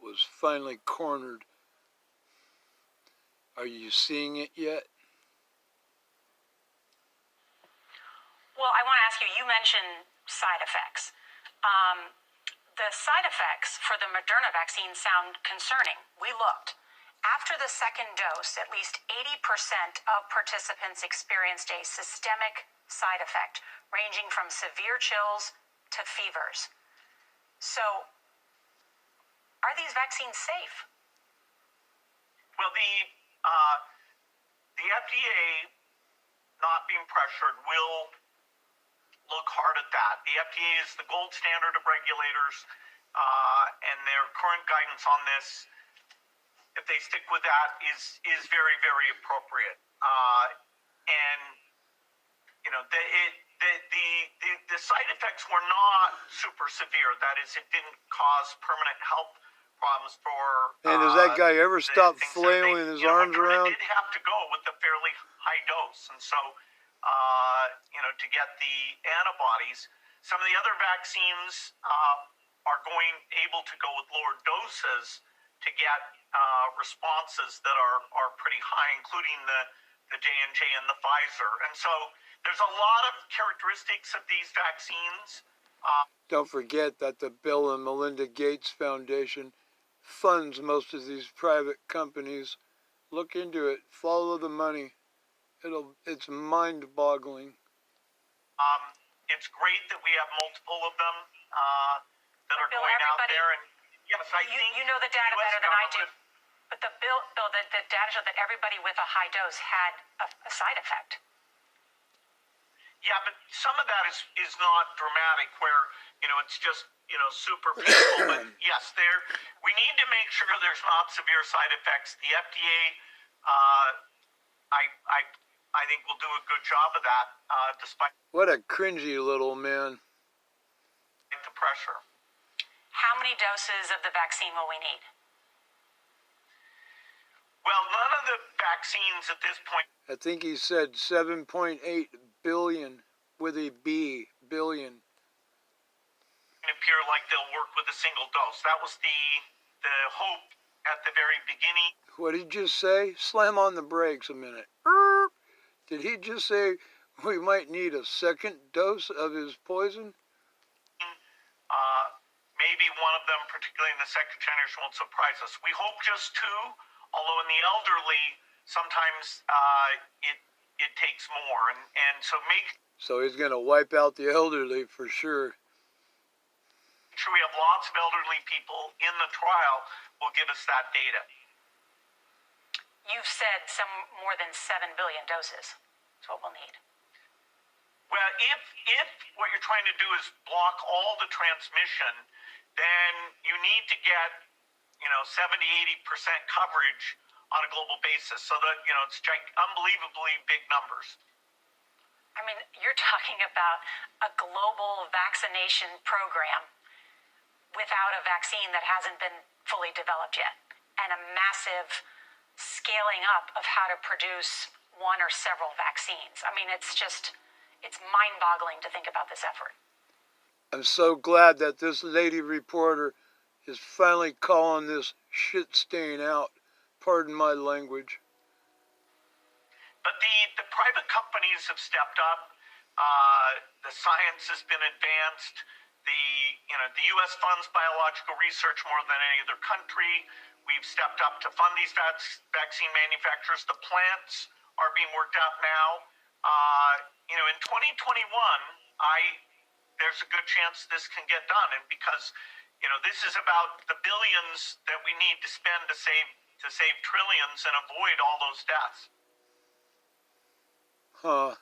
was finally cornered. Are you seeing it yet? Well, I want to ask you, you mentioned side effects. The side effects for the Moderna vaccine sound concerning. We looked. After the second dose, at least 80% of participants experienced a systemic side effect, ranging from severe chills to fevers. So, are these vaccines safe? Well, the FDA, not being pressured, will look hard at that. The FDA is the gold standard of regulators, and their current guidance on this, if they stick with that, is very, very appropriate. And you know, the side effects were not super severe. That is, it didn't cause permanent health problems for. And does that guy ever stop flailing his arms around? Did have to go with a fairly high dose, and so to get the antibodies. Some of the other vaccines are able to go with lower doses to get responses that are pretty high, including the J&J and the Pfizer. And so there's a lot of characteristics of these vaccines. Don't forget that the Bill and Melinda Gates Foundation funds most of these private companies. Look into it. Follow the money. It's mind-boggling. It's great that we have multiple of them that are going out there. And yes, I think you know the data better than I do. But the data showed that everybody with a high dose had a side effect. Yeah, but some of that is not dramatic, where it's just super painful. But yes, we need to make sure there's not severe side effects. The FDA, I think, will do a good job of that, despite what a cringy little man. The pressure. How many doses of the vaccine will we need? Well, none of the vaccines at this point. I think he said 7.8 billion with a B, billion. Appear like they'll work with a single dose. That was the hope at the very beginning. What did he just say? Slam on the brakes a minute. Did he just say we might need a second dose of his poison? Maybe one of them, particularly in the second generation, won't surprise us. We hope just two, although in the elderly, sometimes it takes more. And so he's going to wipe out the elderly for sure. Sure, we have lots of elderly people in the trial will give us that data. You've said some more than 7 billion doses is what we'll need. Well, if what you're trying to do is block all the transmission, then you need to get 70-80% coverage on a global basis, so that it's unbelievably big numbers. I mean, you're talking about a global vaccination program without a vaccine that hasn't been fully developed yet, and a massive scaling up of how to produce one or several vaccines. I mean, it's mind-boggling to think about this effort. I'm so glad that this lady reporter is finally calling this shit stain out. Pardon my language. But the private companies have stepped up. The science has been advanced. The U.S. funds biological research more than any other country. We've stepped up to fund these vaccine manufacturers. The plants are being worked out now. In 2021, there's a good chance this can get done, and because this is about the billions that we need to spend to save trillions and avoid all those deaths. Huh.